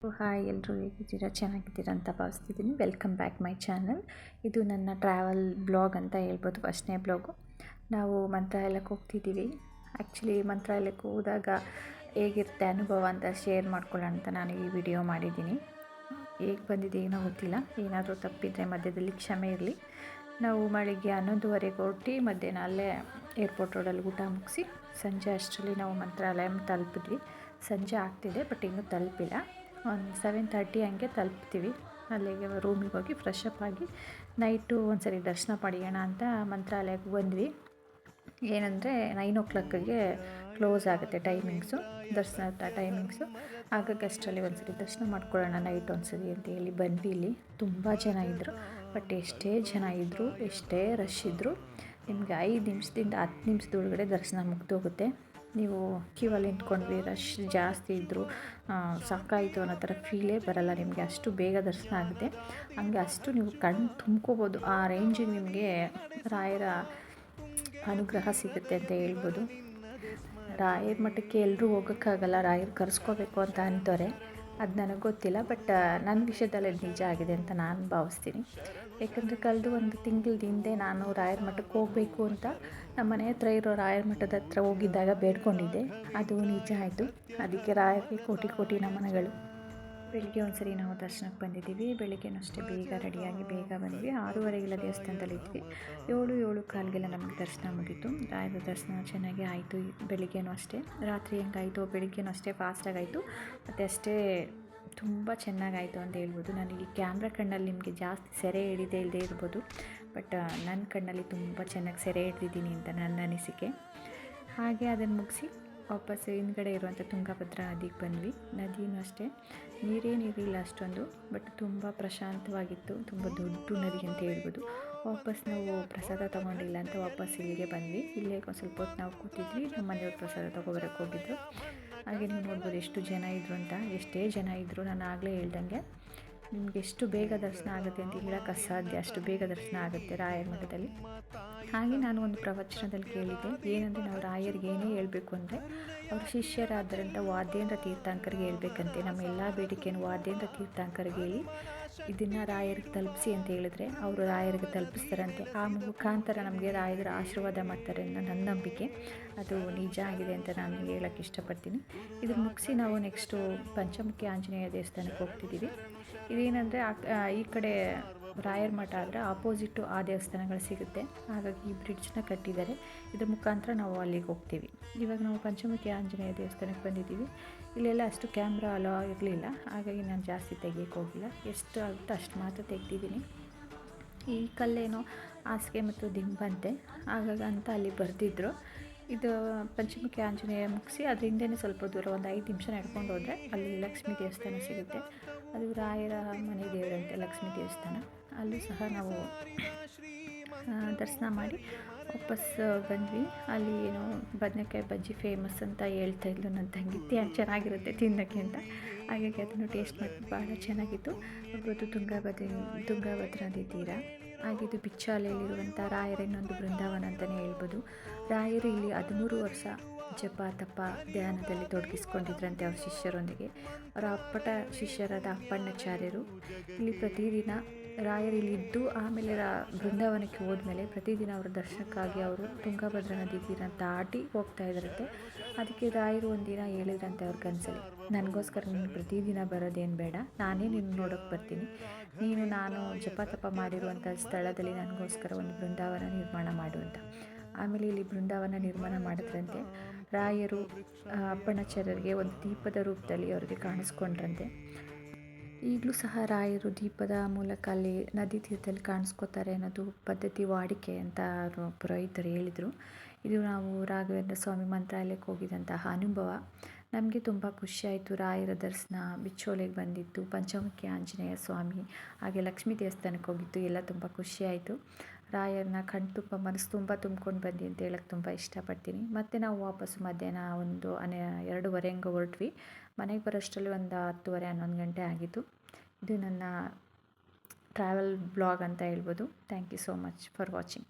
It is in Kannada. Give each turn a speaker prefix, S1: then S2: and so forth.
S1: ಹಾಯ್, ಎಲ್ಲರೂ ಹೇಗಿದ್ದೀರಾ? ಚೆನ್ನಾಗಿದ್ದೀರಾ ಅಂತ ಭಾವಿಸ್ತಿದ್ದೀನಿ. Welcome back my channel. ಇದು ನನ್ನ ಟ್ರಾವೆಲ್ ಬ್ಲಾಗ್ ಅಂತ ಹೇಳ್ಬೋದು, ಫಸ್ಟ್ನೇ ಬ್ಲಾಗು. ನಾವು ಮಂತ್ರಾಲಯಕ್ಕೆ ಹೋಗ್ತಿದ್ದೀವಿ. ಆ್ಯಕ್ಚುಲಿ ಮಂತ್ರಾಲಯಕ್ಕೆ ಹೋದಾಗ ಹೇಗಿರುತ್ತೆ ಅನುಭವ ಅಂತ ಶೇರ್ ಮಾಡ್ಕೊಳ್ಳೋಣ ಅಂತ ನಾನು ಈ ವಿಡಿಯೋ ಮಾಡಿದ್ದೀನಿ. ಹೇಗೆ ಬಂದಿದೆ ಏನೋ ಗೊತ್ತಿಲ್ಲ, ಏನಾದರೂ ತಪ್ಪಿದರೆ ಮಧ್ಯದಲ್ಲಿ ಕ್ಷಮೆ ಇರಲಿ. ನಾವು ಬೆಳಿಗ್ಗೆ 11:15 ಹೊರಟು ಮಧ್ಯಾಹ್ನ ಅಲ್ಲೇ ಏರ್ಪೋರ್ಟ್ ರೋಡಲ್ಲಿ ಊಟ ಮುಗಿಸಿ ಸಂಜೆ ಅಷ್ಟರಲ್ಲಿ ನಾವು ಮಂತ್ರಾಲಯ ತಲುಪಿದ್ವಿ. ಸಂಜೆ ಆಗ್ತಿದೆ, ಬಟ್ ಇನ್ನೂ ತಲುಪಿಲ್ಲ. ಒಂದು 7:30 ಹಂಗೆ ತಲುಪ್ತೀವಿ. ಅಲ್ಲಿಗೆ ರೂಮಿಗೆ ಹೋಗಿ ಫ್ರೆಶ್ ಅಪ್ ಆಗಿ ನೈಟು ಒಂದ್ಸರಿ ದರ್ಶನ ಪಡೆಯೋಣ ಅಂತ ಮಂತ್ರಾಲಯಕ್ಕೆ ಬಂದ್ವಿ. ಏನಂದರೆ 9 o'clockಗೆ ಕ್ಲೋಸ್ ಆಗುತ್ತೆ ಟೈಮಿಂಗ್ಸು, ದರ್ಶನ ಟೈಮಿಂಗ್ಸು. ಹಾಗಾಗಿ ಅಷ್ಟರಲ್ಲಿ ಒಂದ್ಸರಿ ದರ್ಶನ ಮಾಡ್ಕೊಳ್ಳೋಣ ನೈಟ್ ಒಂದ್ಸರಿ ಅಂತ ಹೇಳಿ ಬಂದ್ವಿ. ಇಲ್ಲಿ ತುಂಬ ಜನ ಇದ್ದರು, ಬಟ್ ಎಷ್ಟೇ ಜನ ಇದ್ದರು, ಎಷ್ಟೇ ರಶ್ ಇದ್ದರು, ನಿಮಗೆ 5 ನಿಮಿಷದಿಂದ 10 ನಿಮಿಷದೊಳಗಡೆ ದರ್ಶನ ಮುಗ್ದೋಗುತ್ತೆ. ನೀವು ಕ್ಯೂವಲ್ಲಿ ನಿಂತ್ಕೊಂಡ್ವಿ, ರಶ್ ಜಾಸ್ತಿ ಇದ್ದರು, ಸಾಕಾಯಿತು ಅನ್ನೋ ಥರ ಫೀಲೇ ಬರಲ್ಲ ನಿಮಗೆ. ಅಷ್ಟು ಬೇಗ ದರ್ಶನ ಆಗುತ್ತೆ. ಹಂಗೆ ಅಷ್ಟು ನೀವು ಕಣ್ಣು ತುಂಬ್ಕೋಬೋದು, ಆ ರೇಂಜಿಗೆ ನಿಮಗೆ ರಾಯರ ಅನುಗ್ರಹ ಸಿಗುತ್ತೆ ಅಂತ ಹೇಳ್ಬೋದು. ರಾಯರ ಮಠಕ್ಕೆ ಎಲ್ಲರೂ ಹೋಗೋಕ್ಕಾಗಲ್ಲ, ರಾಯರು ಕರೆಸ್ಕೋಬೇಕು ಅಂತ ಅಂತಾರೆ. ಅದು ನನಗೆ ಗೊತ್ತಿಲ್ಲ, ಬಟ್ ನನ್ನ ವಿಷಯದಲ್ಲಿ ಅದು ನಿಜ ಆಗಿದೆ ಅಂತ ನಾನು ಭಾವಿಸ್ತೀನಿ. ಯಾಕಂದರೆ ಕಳೆದು ಒಂದು ತಿಂಗಳ ಹಿಂದೆ ನಾನು ರಾಯರ ಮಠಕ್ಕೆ ಹೋಗಬೇಕು ಅಂತ ನಮ್ಮ ಮನೆ ಹತ್ರ ಇರೋ ರಾಯರ ಮಠದ ಹತ್ರ ಹೋಗಿದ್ದಾಗ ಬೇಡ್ಕೊಂಡಿದ್ದೆ. ಅದು ನಿಜ ಆಯಿತು. ಅದಕ್ಕೆ ರಾಯರಿಗೆ ಕೋಟಿ ಕೋಟಿ ನಮನಗಳು. ಬೆಳಿಗ್ಗೆ ಒಂದ್ಸರಿ ನಾವು ದರ್ಶನಕ್ಕೆ ಬಂದಿದ್ದೀವಿ. ಬೆಳಿಗ್ಗೆನೂ ಅಷ್ಟೇ ಬೇಗ ರೆಡಿಯಾಗಿ ಬೇಗ ಬಂದ್ವಿ. 6:30ಗೆಲ್ಲ ದೇವಸ್ಥಾನದಲ್ಲಿದ್ವಿ. 7-7:15ಗೆಲ್ಲ ನಮಗೆ ದರ್ಶನ ಮುಗೀತು. ರಾಯರ ದರ್ಶನ ಚೆನ್ನಾಗಿ ಆಯಿತು. ಬೆಳಿಗ್ಗೆನೂ ಅಷ್ಟೇ, ರಾತ್ರಿ ಹೆಂಗಾಯಿತು ಬೆಳಿಗ್ಗೆನೂ ಅಷ್ಟೇ ಫಾಸ್ಟಾಗಿ ಆಯಿತು. ಮತ್ತು ಅಷ್ಟೇ ತುಂಬ ಚೆನ್ನಾಗಾಯಿತು ಅಂತ ಹೇಳ್ಬೋದು. ನಾನು ಈ ಕ್ಯಾಮ್ರಾ ಕಣ್ಣಲ್ಲಿ ನಿಮಗೆ ಜಾಸ್ತಿ ಸೆರೆ ಹಿಡಿದೇ ಇಲ್ಲದೆ ಇರ್ಬೋದು, ಬಟ್ ನನ್ನ ಕಣ್ಣಲ್ಲಿ ತುಂಬ ಚೆನ್ನಾಗಿ ಸೆರೆ ಹಿಡಿದಿದ್ದೀನಿ ಅಂತ ನನ್ನ ಅನಿಸಿಕೆ. ಹಾಗೆ ಅದನ್ನು ಮುಗಿಸಿ ವಾಪಸ್ ಹಿಂದ್ಗಡೆ ಇರುವಂಥ ತುಂಗಭದ್ರಾ ನದಿಗೆ ಬಂದ್ವಿ. ನದಿನೂ ಅಷ್ಟೇ ನೀರೇನಿರಲಿಲ್ಲ ಅಷ್ಟೊಂದು, ಬಟ್ ತುಂಬ ಪ್ರಶಾಂತವಾಗಿತ್ತು. ತುಂಬ ದೊಡ್ಡ ನದಿ ಅಂತ ಹೇಳ್ಬೋದು. ವಾಪಸ್ ನಾವು ಪ್ರಸಾದ ತೊಗೊಂಡಿಲ್ಲ ಅಂತ ವಾಪಸ್ ಇಲ್ಲಿಗೆ ಬಂದ್ವಿ. ಇಲ್ಲೇ ಒಂದು ಸ್ವಲ್ಪ ಹೊತ್ತು ನಾವು ಕೂತಿದ್ವಿ. ನಮ್ಮ ಮನೆಯವ್ರು ಪ್ರಸಾದ ತೊಗೊಬರಕ್ಕೆ ಹೋಗಿದ್ರು. ಹಾಗೆ ನೀವು ನೋಡ್ಬೋದು ಎಷ್ಟು ಜನ ಇದ್ದರು ಅಂತ. ಎಷ್ಟೇ ಜನ ಇದ್ದರು, ನಾನು ಆಗಲೇ ಹೇಳ್ದಂಗೆ ನಿಮ್ಗೆ ಎಷ್ಟು ಬೇಗ ದರ್ಶನ ಆಗುತ್ತೆ ಅಂತ ಹೇಳೋಕ್ಕೆ ಅಸಾಧ್ಯ, ಅಷ್ಟು ಬೇಗ ದರ್ಶನ ಆಗುತ್ತೆ ರಾಯರ ಮಠದಲ್ಲಿ. ಹಾಗೆ ನಾನು ಒಂದು ಪ್ರವಚನದಲ್ಲಿ ಕೇಳಿದ್ದೆ, ಏನಂದರೆ ನಾವು ರಾಯರಿಗೆ ಏನೇ ಹೇಳಬೇಕು ಅಂದರೆ ಅವ್ರ ಶಿಷ್ಯರಾದರಂಥ ವಾದ್ಯೇಂದ್ರ ತೀರ್ಥಂಕರಿಗೆ ಹೇಳ್ಬೇಕಂತೆ. ನಮ್ಮ ಎಲ್ಲ ಬೇಡಿಕೆಯನ್ನು ವಾದ್ಯೇಂದ್ರ ತೀರ್ಥಂಕರಿಗೆ ಹೇಳಿ ಇದನ್ನು ರಾಯರಿಗೆ ತಲುಪಿಸಿ ಅಂತ ಹೇಳಿದ್ರೆ ಅವರು ರಾಯರಿಗೆ ತಲುಪಿಸ್ತಾರಂತೆ. ಆ ಮುಖಾಂತರ ನಮಗೆ ರಾಯರ ಆಶೀರ್ವಾದ ಮಾಡ್ತಾರೆ ಅನ್ನೋ ನನ್ನ ನಂಬಿಕೆ. ಅದು ನಿಜ ಆಗಿದೆ ಅಂತ ನಾನು ಹೇಳೋಕ್ಕೆ ಇಷ್ಟಪಡ್ತೀನಿ. ಇದನ್ನು ಮುಗಿಸಿ ನಾವು ನೆಕ್ಸ್ಟು ಪಂಚಮುಖಿ ಆಂಜನೇಯ ದೇವಸ್ಥಾನಕ್ಕೆ ಹೋಗ್ತಿದ್ದೀವಿ. ಇದೇನೆಂದರೆ ಈ ಕಡೆ ರಾಯರ ಮಠ ಆದರೆ ಆಪೋಸಿಟ್ಟು ಆ ದೇವಸ್ಥಾನಗಳು ಸಿಗುತ್ತೆ. ಹಾಗಾಗಿ ಈ ಬ್ರಿಡ್ಜ್ನ ಕಟ್ಟಿದ್ದಾರೆ. ಇದ್ರ ಮುಖಾಂತರ ನಾವು ಅಲ್ಲಿಗೆ ಹೋಗ್ತೀವಿ. ಇವಾಗ ನಾವು ಪಂಚಮುಖಿ ಆಂಜನೇಯ ದೇವಸ್ಥಾನಕ್ಕೆ ಬಂದಿದ್ದೀವಿ. ಇಲ್ಲೆಲ್ಲ ಅಷ್ಟು ಕ್ಯಾಮ್ರಾ ಅಲೋ ಇರಲಿಲ್ಲ, ಹಾಗಾಗಿ ನಾನು ಜಾಸ್ತಿ ತೆಗಿಯೋಕ್ಕೆ ಹೋಗಿಲ್ಲ. ಎಷ್ಟು ಆಗುತ್ತೋ ಅಷ್ಟು ಮಾತ್ರ ತೆಗ್ದಿದ್ದೀನಿ. ಈ ಕಲ್ಲೇನೋ ಹಾಸಿಗೆ ಮತ್ತು ದಿಂಬಂತೆ, ಹಾಗಾಗಿ ಅಂತ ಅಲ್ಲಿ ಬರೆದಿದ್ರು. ಇದು ಪಂಚಮುಖಿ ಆಂಜನೇಯ ಮುಗಿಸಿ ಅದ್ರ ಹಿಂದೆಯೇ ಸ್ವಲ್ಪ ದೂರ ಒಂದು 5 ನಿಮಿಷ ನಡ್ಕೊಂಡು ಹೋದರೆ ಅಲ್ಲಿ ಲಕ್ಷ್ಮೀ ದೇವಸ್ಥಾನ ಸಿಗುತ್ತೆ. ಅದು ರಾಯರ ಮನೆ ದೇವರಂತೆ ಲಕ್ಷ್ಮೀ ದೇವಸ್ಥಾನ. ಅಲ್ಲೂ ಸಹ ನಾವು ದರ್ಶನ ಮಾಡಿ ವಾಪಸ್ ಬಂದ್ವಿ. ಅಲ್ಲಿ ಏನೋ ಬದನೆಕಾಯಿ ಬಜ್ಜಿ ಫೇಮಸ್ ಅಂತ ಹೇಳ್ತಾ ಇದ್ಲು ನನ್ನ ತಂಗಿ. ಚೆನ್ನಾಗಿರುತ್ತೆ ತಿನ್ನೋಕ್ಕೆ ಅಂತ, ಹಾಗಾಗಿ ಅದನ್ನು ಟೇಸ್ಟ್ ಮಾಡಿ ಭಾಳ ಚೆನ್ನಾಗಿತ್ತು. ಒಬ್ಬರದ್ದು ತುಂಗಭದ್ರಾ ನದಿ ತೀರ. ಹಾಗಿದ್ದು ಬಿಚ್ಚಾಲೆಯಲ್ಲಿರುವಂಥ ರಾಯರ ಇನ್ನೊಂದು ಬೃಂದಾವನ ಅಂತಲೇ ಹೇಳ್ಬೋದು. ರಾಯರು ಇಲ್ಲಿ 13 ವರ್ಷ ಜಪ ತಪ ಧ್ಯಾನದಲ್ಲಿ ತೊಡಗಿಸ್ಕೊಂಡಿದ್ರಂತೆ ಅವ್ರ ಶಿಷ್ಯರೊಂದಿಗೆ. ಅವರ ಅಪ್ಪಟ ಶಿಷ್ಯರಾದ ಅಪ್ಪಣ್ಣಾಚಾರ್ಯರು ಇಲ್ಲಿ ಪ್ರತಿದಿನ ರಾಯರು ಇಲ್ಲಿದ್ದು ಆಮೇಲೆ ಬೃಂದಾವನಕ್ಕೆ ಹೋದ್ಮೇಲೆ ಪ್ರತಿದಿನ ಅವರ ದರ್ಶನಕ್ಕಾಗಿ ಅವರು ತುಂಗಭದ್ರಾ ನದಿ ತೀರ ದಾಟಿ ಹೋಗ್ತಾ ಇದ್ರಂತೆ. ಅದಕ್ಕೆ ರಾಯರು ಒಂದಿನ ಹೇಳಿದ್ರಂತೆ ಅವ್ರ ಕನಸಲ್ಲಿ, ನನಗೋಸ್ಕರ ನೀನು ಪ್ರತಿದಿನ ಬರೋದೇನು ಬೇಡ, ನಾನೇ ನಿನ್ನ ನೋಡೋಕ್ಕೆ ಬರ್ತೀನಿ. ನಾನು ಜಪ ತಪ ಮಾಡಿರುವಂಥ ಸ್ಥಳದಲ್ಲಿ ನನಗೋಸ್ಕರ ಒಂದು ಬೃಂದಾವನ ನಿರ್ಮಾಣ ಮಾಡು ಅಂತ. ಆಮೇಲೆ ಇಲ್ಲಿ ಬೃಂದಾವನ ನಿರ್ಮಾಣ ಮಾಡಿದ್ರಂತೆ. ರಾಯರು ಅಪ್ಪಣ್ಣಾಚಾರ್ಯರಿಗೆ ಒಂದು ದೀಪದ ರೂಪದಲ್ಲಿ ಅವರಿಗೆ ಕಾಣಿಸ್ಕೊಂಡ್ರಂತೆ. ಈಗಲೂ ಸಹ ರಾಯರು ದೀಪದ ಮೂಲಕ ಅಲ್ಲಿ ನದಿ ತೀರದಲ್ಲಿ ಕಾಣಿಸ್ಕೋತಾರೆ ಅನ್ನೋದು ಪದ್ಧತಿ ವಾಡಿಕೆ ಅಂತ ಪುರೋಹಿತರು ಹೇಳಿದರು. ಇದು ನಾವು ರಾಘವೇಂದ್ರ ಸ್ವಾಮಿ ಮಂತ್ರಾಲಯಕ್ಕೆ ಹೋಗಿದ್ದಂತಹ ಅನುಭವ. ನಮಗೆ ತುಂಬ ಖುಷಿಯಾಯಿತು. ರಾಯರ ದರ್ಶನ, ಬಿಚ್ಚೋಲೆಗೆ ಬಂದಿತ್ತು, ಪಂಚಮುಖಿ ಆಂಜನೇಯ ಸ್ವಾಮಿ, ಹಾಗೆ ಲಕ್ಷ್ಮೀ ದೇವಸ್ಥಾನಕ್ಕೆ ಹೋಗಿತ್ತು. ಎಲ್ಲ ತುಂಬ ಖುಷಿಯಾಯಿತು. ರಾಯರನ್ನ ಕಣ್ಣು ತುಂಬ ಮನಸ್ಸು ತುಂಬ ತುಂಬ್ಕೊಂಡು ಬಂದು ಅಂತ ಹೇಳೋಕ್ಕೆ ತುಂಬ ಇಷ್ಟಪಡ್ತೀನಿ. ಮತ್ತು ನಾವು ವಾಪಸ್ಸು ಮಧ್ಯಾಹ್ನ 2:30 ಹಂಗೆ ಹೊರಟ್ವಿ. ಮನೆಗೆ ಬರೋಷ್ಟರಲ್ಲಿ ಒಂದು 10:30-11 ಗಂಟೆ ಆಗಿತ್ತು. ಇದು ನನ್ನ ಟ್ರಾವೆಲ್ ಬ್ಲಾಗ್ ಅಂತ ಹೇಳ್ಬೋದು. Thank you so much for watching.